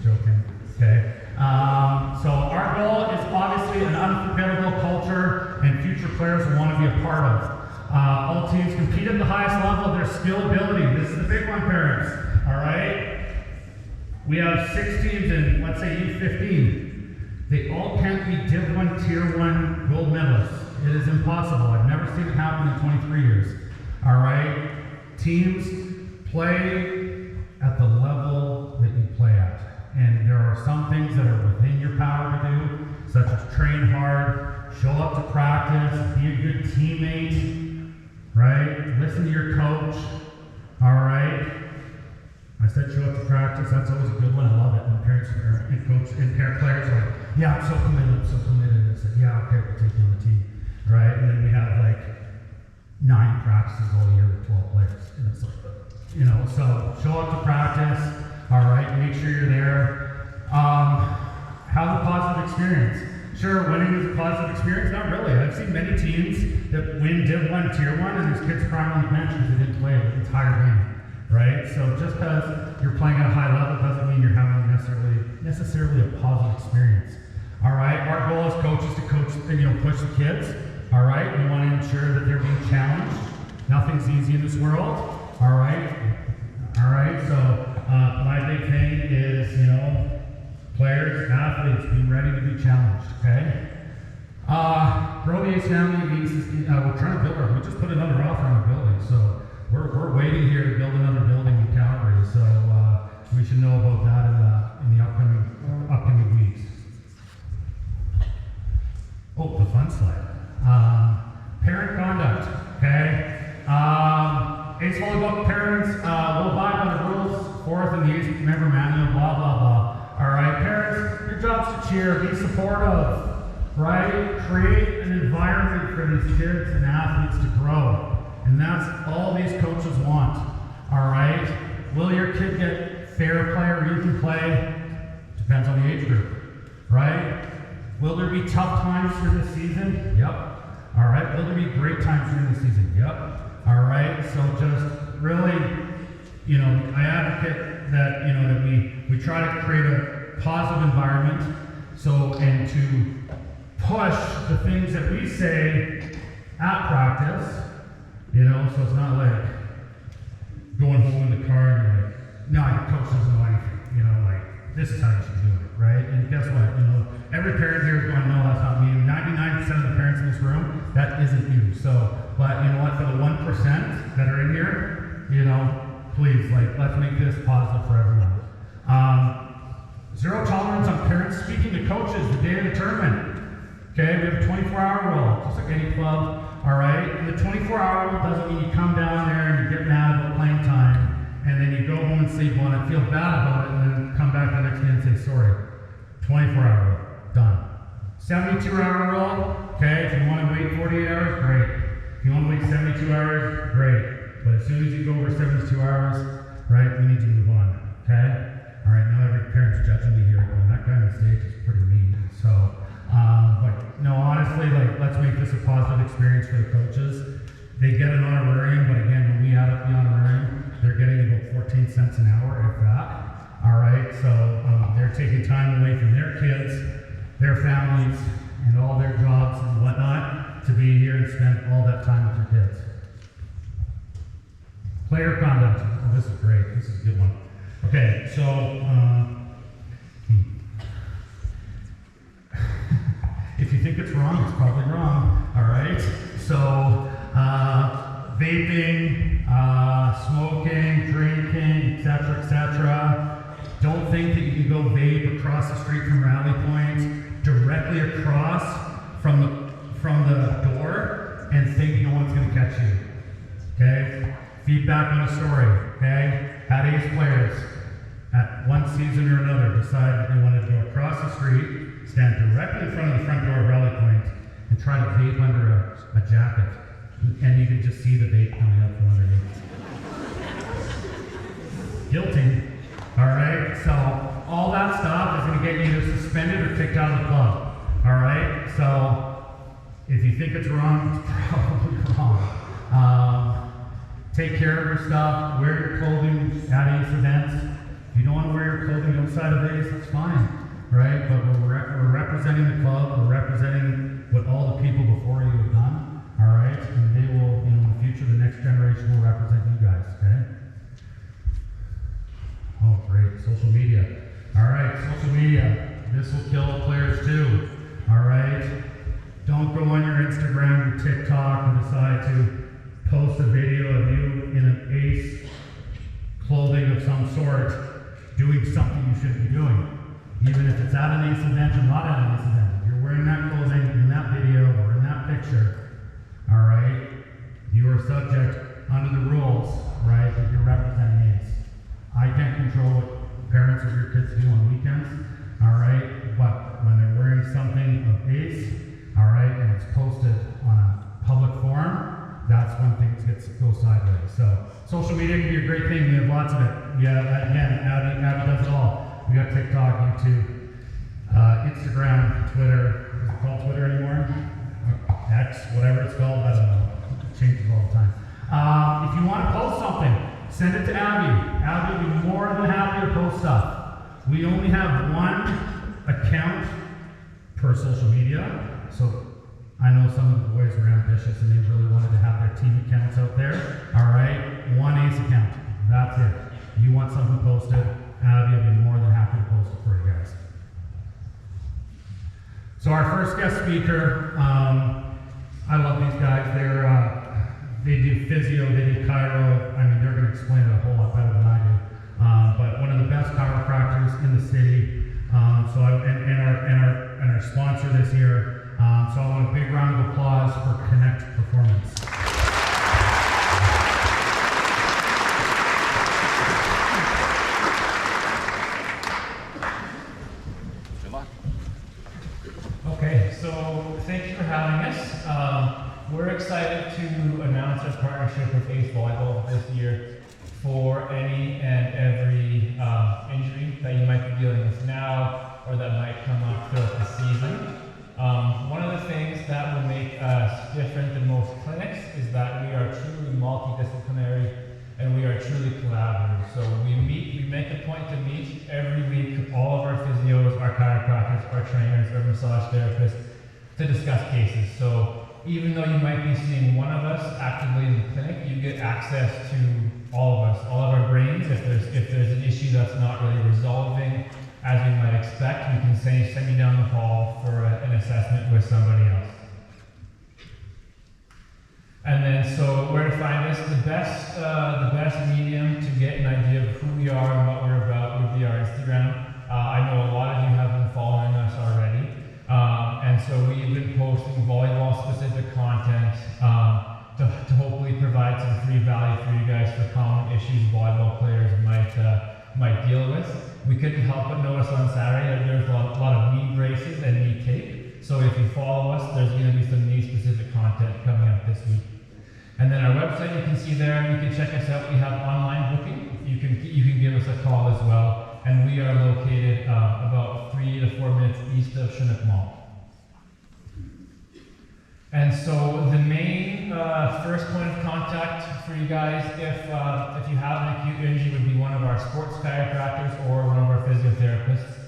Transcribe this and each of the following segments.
joking. Okay. So our goal is obviously an unforgettable culture and future players will want to be a part of. All teams compete at the highest level of their skill ability. This is the big one, parents. All right? We have 6 teams in, let's say, U15. They all can't be Div 1, Tier 1 gold medalists. It is impossible. I've never seen it happen in 23 years. All right? Teams play at the level that you play at. And there are some things that are within your power to do, such as train hard, show up to practice, be a good teammate, right? Listen to your coach, all right? I said show up to practice, that's always a good one. I love it when parents and coach and parent players are like, yeah, I'm so committed. I said, yeah, okay, we'll take you on the team, right? And then we have like 9 practices all year with 12 players. And it's like, you know, so show up to practice, all right, make sure you're there. Have a positive experience. Sure, winning is a positive experience? Not really. I've seen many teams that win Div 1, Tier 1, and there's kids crying on the bench because they didn't play the entire game, right? So just because you're playing at a high level doesn't mean you're having necessarily a positive experience. All right, our goal as coaches to coach, push the kids. All right, we want to ensure that they're being challenged. Nothing's easy in this world. All right, so my big thing is, players, athletes, being ready to be challenged, okay? Grow the Ace family, we're trying to build we just put another offer on the building, so we're waiting here to build another building in Calgary, so we should know about that in the upcoming weeks. Oh, the fun slide. Parent conduct, okay? Ace Volleyball parents will abide by the rules, 4th in the Ace member manual, blah, blah, blah. All right, parents, your job's to cheer, be supportive, right? Create an environment for these kids and athletes to grow. And that's all these coaches want, all right? Will your kid get fair play or even play? Depends on the age group, right? Will there be tough times through the season? Yep. All right, will there be great times during the season? Yep. All right, so just really, I advocate that, that we try to create a positive environment, and to push the things that we say at practice, so it's not like going home in the car and you're like, no, your coach doesn't know anything, this is how you should do it, right? And guess what, every parent here is going, no, that's not me. 99% of the parents in this room, that isn't you. So, but you know what, for the 1% that are in here, please, let's make this positive for everyone. Zero tolerance on parents speaking to coaches the day of the tournament. Okay, we have a 24-hour rule, just like any club, all right? And the 24-hour rule doesn't mean you come down there and you get mad about playing time, and then you go home and sleep on it, feel bad about it, and then come back the next day and say, sorry. 24-hour rule, done. 72-hour rule, okay, if you want to wait 48 hours, great. If you want to wait 72 hours, great. But as soon as you go over 72 hours, right, we need to move on, okay? All right, now every parent's judging me here, going, that guy on the stage is pretty mean. So, but no, honestly, let's make this a positive experience for the coaches. They get an honorarium, but again, when we add up the honorarium, they're getting about 14 cents an hour, if that. All right, so they're taking time away from their kids, their families, and all their jobs and whatnot to be here and spend all that time with their kids. Player conduct. Oh, this is great. This is a good one. Okay, so if you think it's wrong, it's probably wrong. All right. So vaping, smoking, drinking, etc. Don't think that you can go vape across the street from Rally Point, directly across from the door, and think no one's going to catch you. Okay. Feedback on a story. Okay. Had Ace players at one season or another decide that they wanted to go across the street, stand directly in front of the front door of Rally Point, and try to vape under a jacket. And you can just see the vape coming out from underneath. Guilty. All right? So all that stuff is going to get you either suspended or kicked out of the club. All right? So if you think it's wrong, it's probably wrong. Take care of your stuff. Wear your clothing at Ace events. If you don't want to wear your your clothing outside of ACE, that's fine, right? But we're representing the club, we're representing what all the people before you have done, all right? And they will, in the future, the next generation will represent you guys, okay? Oh, great, social media. All right, social media. This will kill players too, all right? Don't go on your Instagram or TikTok and decide to post a video of you in an ACE clothing of some sort, doing something you shouldn't be doing. Even if it's at an ACE event or not at an ACE event. If you're wearing that clothing in that video or in that picture, all right, you are subject under the rules, right, that you're representing ACE. I can't control what parents of your kids do on weekends, all right, but when they're wearing something of ACE, all right, and it's posted on a public forum, that's when things go sideways. So social media can be a great thing. We have lots of it. Yeah, again, Abby does it all. We got TikTok, YouTube, Instagram, Twitter. Is it called Twitter anymore? X, whatever it's called. I don't know. It changes all the time. If you want to post something, send it to Abby. Abby will be more than happy to post stuff. We only have one account per social media. So I know some of the boys were ambitious and they really wanted to have their team accounts out there. All right, one ACE account. That's it. You want something posted, Abby will be more than happy to post it for you guys. So our first guest speaker, I love these guys. They do physio, they do chiro. I mean, they're going to explain it a whole lot better than I do. But one of the best chiropractors in the city. And our sponsor this year. So I want a big round of applause for Connect Performance. Okay, so thank you for having us. We're excited to announce our partnership with ACE Volleyball this year for any and every injury that you might be dealing with now or that might come up throughout the season. One of the things that will make us different than most clinics is that we are truly multidisciplinary and we are truly collaborative. So we make a point to meet every week, all of our physios, our chiropractors, our trainers, our massage therapists, to discuss cases. So even though you might be seeing one of us actively in the clinic, you get access to all of us, all of our brains. If there's an issue that's not really resolving as we might expect, we can send you down the hall for an assessment with somebody else. And then, so where to find us? The best medium to get an idea of who we are and what we're about would be our Instagram. I know a lot of you have been following us already. And so we've been posting volleyball-specific content to hopefully provide some free value for you guys for common issues volleyball players might deal with. We couldn't help but notice on Saturday that there's a lot of knee braces and knee tape. So if you follow us, there's going to be some knee-specific content coming up this week. And then our website, you can see there, you can check us out. We have online booking. You can give us a call as well. And we are located about 3 to 4 minutes east of Chinook Mall. And so the main first point of contact for you guys, if you have an acute injury, would be one of our sports chiropractors or one of our physiotherapists.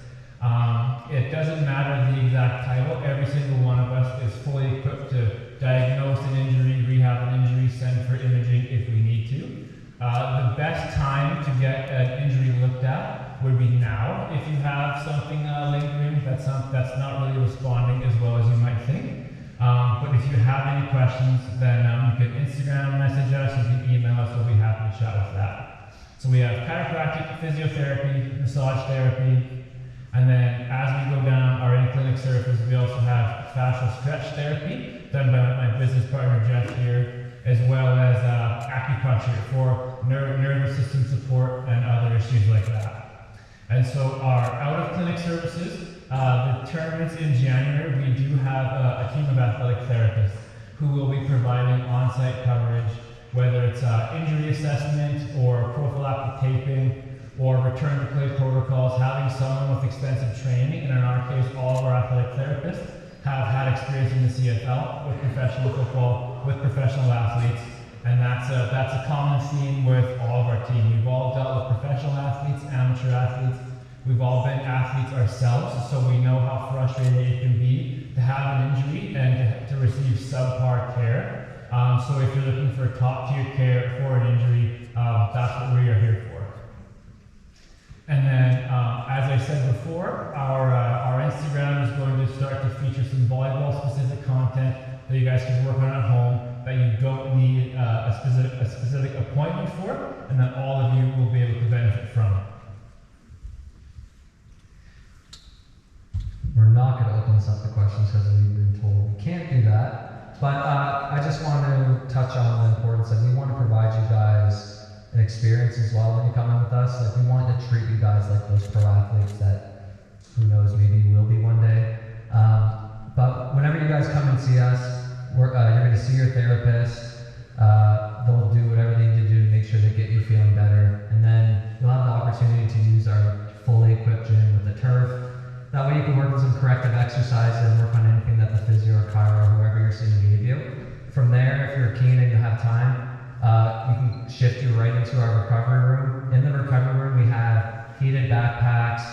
It doesn't matter the exact title. Every single one of us is fully equipped to diagnose an injury, rehab an injury, send for imaging if we need to. The best time to get an injury looked at would be now. If you have something lingering that's not really responding as well as you might think. But if you have any questions, then you can Instagram message us, you can email us, we'll be happy to chat with that. So we have chiropractic, physiotherapy, massage therapy, and then as we go down our in-clinic services, we also have fascial stretch therapy done by my business partner Jeff here, as well as acupuncture for nervous system support and other issues like that. And so our out-of-clinic services, the tournaments in January, we do have a team of athletic therapists who will be providing on-site coverage, whether it's injury assessment or prophylactic taping or return to play protocols, having someone with extensive training, and in our case, all of our athletic therapists have had experience in the CFL with professional football, with professional athletes, and that's a common theme with all of our team. We've all dealt with professional athletes, amateur athletes, We've all been athletes ourselves, so we know how frustrating it can be to have an injury and to receive subpar care. So if you're looking for top tier care for an injury, that's what we are here for. And then, as I said before, our Instagram is going to start to feature some volleyball specific content that you guys can work on at home, that you don't need a specific appointment for, and that all of you will be able to benefit from. We're not going to open this up to questions because we've been told we can't do that. But I just want to touch on the importance that we want to provide you guys an experience as well when you come in with us. Like, we want to treat you guys like those pro athletes that, who knows, maybe you will be one day. But whenever you guys come and see us, you're going to see your therapist. They'll do whatever they need to do to make sure they get you feeling better. And then you'll have the opportunity to use our fully equipped gym with the turf. That way you can work on some corrective exercises and work on anything that the physio or chiro or whoever you're seeing gave you. From there, if you're keen and you have time, we can shift you right into our recovery room. In the recovery room, we have heated backpacks,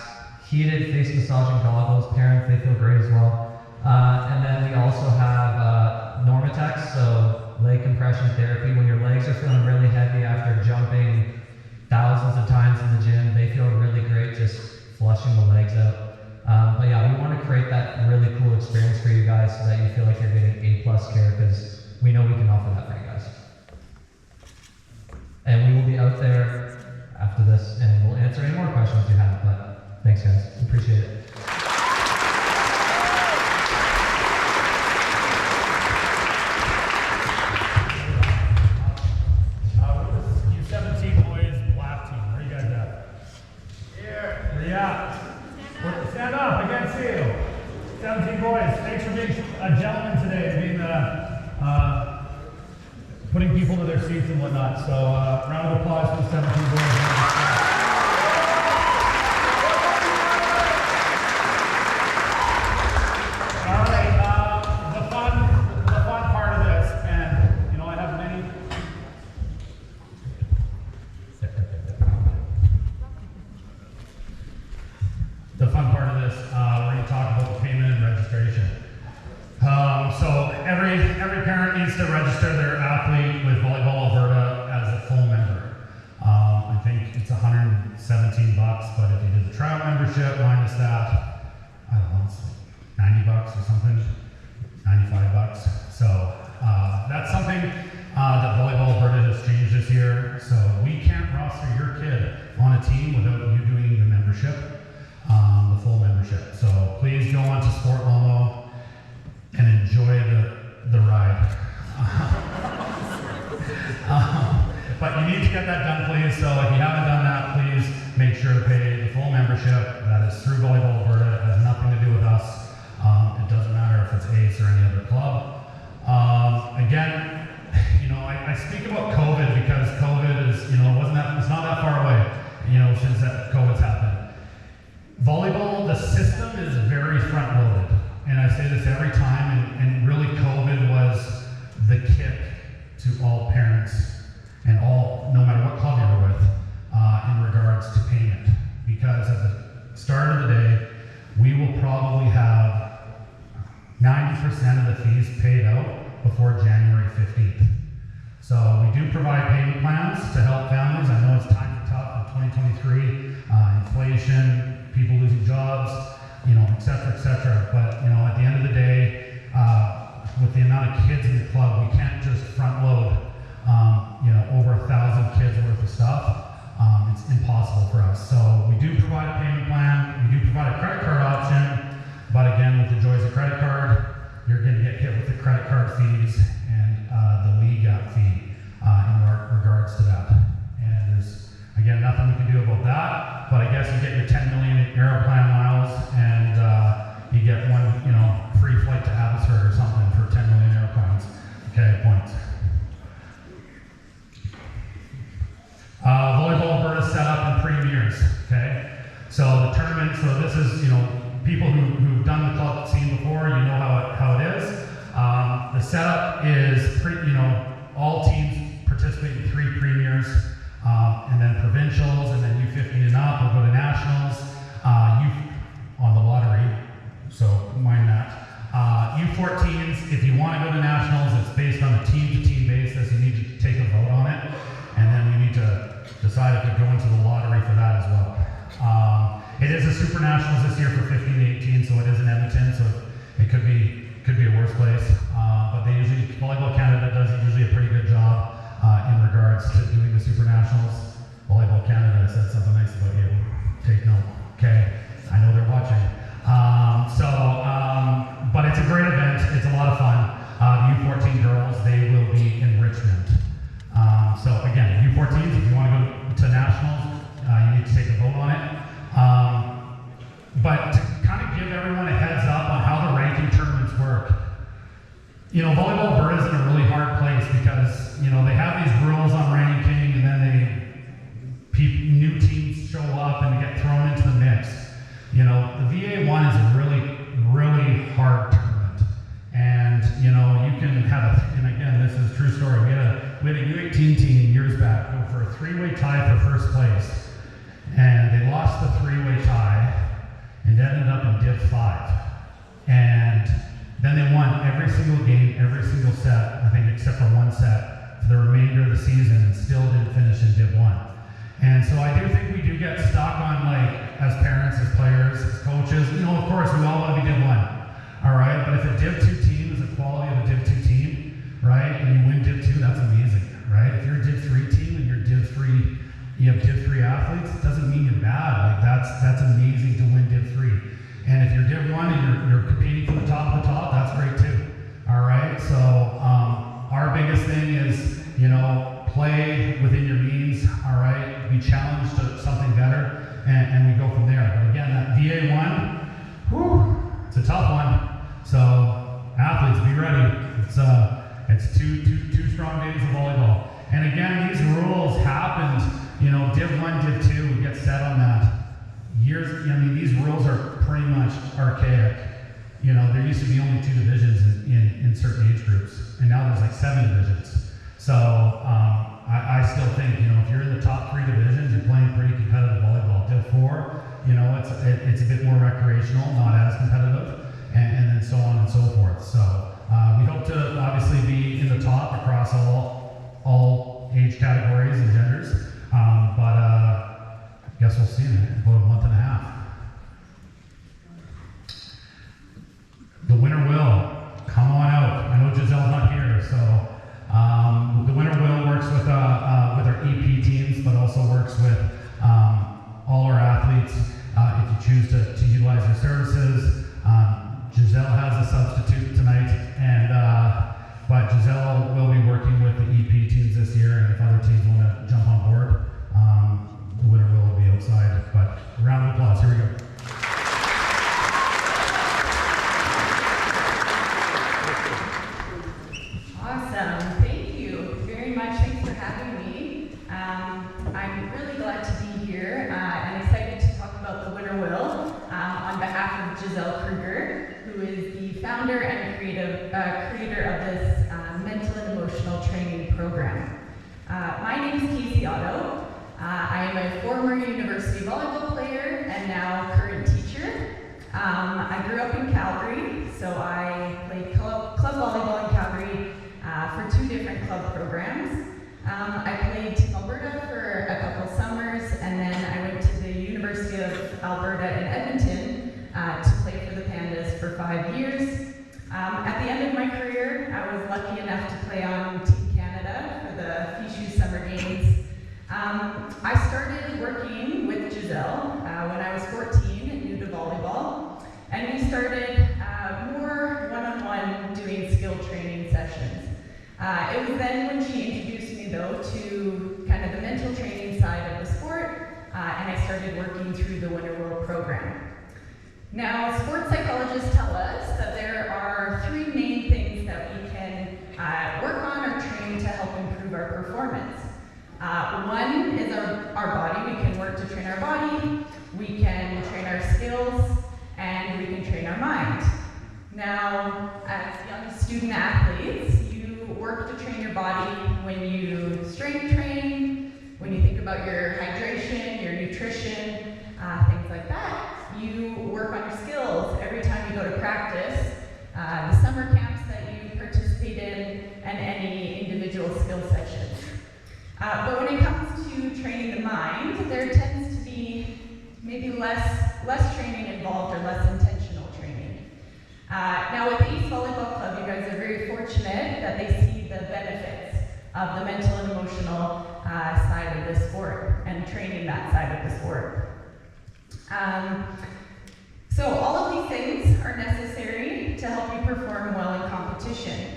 heated face massaging goggles. Parents, they feel great as well. And then we also have Normatex, so leg compression therapy. When your legs are feeling really heavy after jumping thousands of times in the gym, they feel really great just flushing the legs out. But yeah, we want to create that really cool experience for you guys so that you feel like you're getting A+ care, because we know we can offer that for you guys. And we will be out there after this and we'll answer any more questions you have. But thanks, guys. Appreciate it. U17 boys, black team. Where are you guys at? Here. Where you at? Stand up. I can't see you. 17 boys. Thanks for being a gentleman today, being putting people to their seats and whatnot. So round of applause for the 17 boys. All right, the fun part of this, and you know, I have many. The fun part of this, we're going to talk about payment and registration. So every parent needs to register their athlete with Volleyball Alberta as a full member. I think it's $117, but if you did the trial membership minus that, I don't know, it's like $90 or something, $95. So that's something that Volleyball Alberta has changed this year. So we can't roster your kid on a team without you doing the membership, the full membership. So please go on to Sport Lomo and enjoy the ride. But you need to get that done, please. So if you haven't done that, please make sure to pay the full membership. That is through Volleyball Alberta. It has nothing to do with us. It doesn't matter if it's ACE or any other club. Again, you know, I speak about COVID because COVID is, you know, it's not that far away, you know, since that COVID's happened. Volleyball, the system is very front-loaded. And I say this every time, and really COVID was the kick to all parents and all, no matter what club you're with, in regards to payment. Because at the start of the day, we will probably have 90% of the fees paid out before January 15th. So we do provide payment plans to help families. I know it's times are tough in 2023, inflation, people losing jobs, you know, et cetera, but, you know, at the end of the day, with the amount of kids in the club, we can't just front load, you know, over 1,000 kids worth of stuff. It's impossible for us. So we do provide a payment plan. We do provide a credit card option, but again, with the joys of credit card, you're going to get hit with the credit card fees and the league gap fee in regards to that. And there's, again, nothing we can do about that, but I guess you get your 10 million Aeroplan miles and you get one, you know, free flight to Abbotsford or something for 10 million Aeroplans. Okay, points. Volleyball Alberta set up in premiers, okay? So the tournament, so this is, you know, people who've done the club scene before, you know how it is. The setup is pretty, you know, all teams participate in 3 premiers, and then provincials, and then U15 and up will go to nationals. the Super Nationals this year for 15 to 18, so it is in Edmonton, so it could be a worse place. But Volleyball Canada does usually a pretty good job in regards to doing the Super Nationals. Volleyball Canada said something nice about you. Take note. Okay, I know they're watching. But it's a great event. It's a lot of fun. The U14 girls, they will be in Richmond. So again, U14s, if you want to go to nationals, you need to take a vote on it. But to kind of give everyone a heads up on how the ranking tournaments work. Volleyball Alberta is in a really hard place because, they have these rules on ranking, and then new teams show up and get thrown into the mix. The VA1 is a really, really hard tournament. And, you can have and again, this is a true story. We had a U18 team years back go for a three-way tie for first place. And they lost the three-way tie and ended up in Div 5. And then they won every single game, every single set, I think except for one set, for the remainder of the season, and still didn't finish in Div 1. And so I do think we do get stuck on, as parents, as players, as coaches, of course, we all want to be Div 1, all right? But if a Div 2 team is the quality of a Div 2 team, right, and you win Div 2, that's amazing, right? If you're a Div 3 team and you're Div 3, you have Div 3 athletes, it doesn't mean you're bad. That's amazing to win Div 3. And if you're Div 1 and you're competing for the top of the top, that's great too, all right? So our biggest thing is, play within your means, all right? Be challenged to something better, and we go from there. But again, that VA1, it's a tough one. So athletes, be ready. It's two strong days of volleyball. And again, these rules happened, Div 1, Div 2, we get set on that. These rules are pretty much archaic. There used to be only 2 divisions in certain age groups, and now there's 7 divisions. So I still think, if you're in the top 3 divisions, you're playing pretty competitive volleyball. Div 4, it's a bit more recreational, not as competitive, and then so on and so forth. So we hope to obviously be in the top across all age categories and genders, but I guess we'll see in about a month and a half. The winner will come on out. I know Giselle's not here, so the winner will works with our EP teams, but also works with all our athletes. If you choose to utilize their services, Giselle has a substitute tonight, but Giselle will be working with the EP teams this year, and if other teams want to jump on board, the winner will be outside. But a round of applause. Here we go. Awesome. Thank you very much. Thanks for having me. I'm really glad to be here and excited to talk about the winner will on behalf of Giselle Kruger, who is the founder and creator of this mental and emotional training program. My name is Casey Otto. I am a former university volleyball player and now current teacher. I grew up in Calgary, so I played club volleyball in Calgary for 2 different club programs. I played Team Alberta for a couple summers, and then I went to the University of Alberta in Edmonton to play for the Pandas for 5 years. At the end of my career, I was lucky enough to play on Team Canada for the FISU Summer Games. I started working with Giselle when I was 14, new to volleyball, and we started more one-on-one doing skill training sessions. It was then when she introduced me, though, to kind of the mental training side of the sport, and I started working through the Winter World program. Now, sports psychologists tell us that there are 3 main things that we can work on or train to help improve our performance. One is our body. We can work to train our body, we can train our skills, and we can train our mind. Now, as young student athletes, you work to train your body when you strength train, when you think about your hydration, your nutrition, things like that. You work on your skills every time you go to practice, the summer camps that you participate in, and any individual skill sessions. But when it comes to training the mind, there tends to be maybe less less training involved or less intentional training. Now with the East Volleyball Club, you guys are very fortunate that they see the benefits of the mental and emotional side of the sport and training that side of the sport. So all of these things are necessary to help you perform well in competition.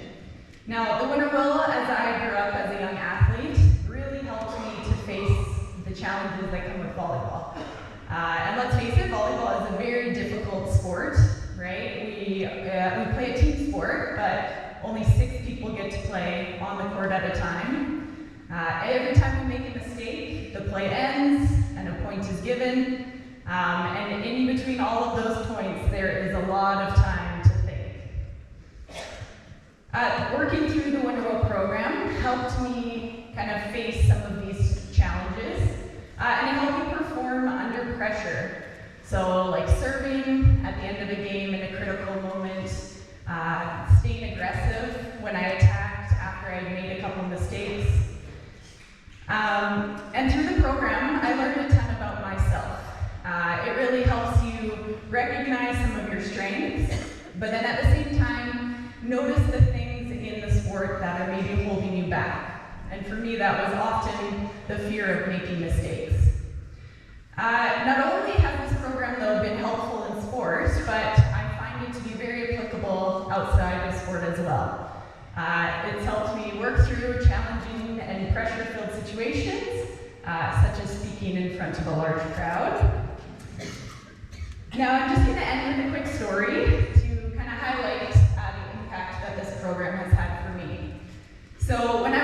Now, the winter will, as I grew up as a young athlete, really helped me to face the challenges that come with volleyball. And let's face it, volleyball is a very difficult sport, right? We play a team sport, but only 6 people get to play on the court at a time. Every time we make a mistake, the play ends and a point is given. And in between all of those points, there is a lot of time to think. Working through the Winterwell program helped me kind of face some of these challenges, and it helped me perform under pressure. So like serving at the end of a game in a critical moment, staying aggressive when I attacked after I made a couple mistakes. And through the program, I learned a ton about myself. It really helps you recognize some of your strengths, but then at the same time, notice the things in the sport that are maybe holding you back. And for me, that was often the fear of making mistakes. Not only has this program, though, been helpful in sport, but I find it to be very applicable outside of sport as well. It's helped me work through challenging and pressure-filled situations, such as speaking in front of a large crowd. Now, I'm just going to end with a quick story to kind of highlight the impact that this program has had for me. So when I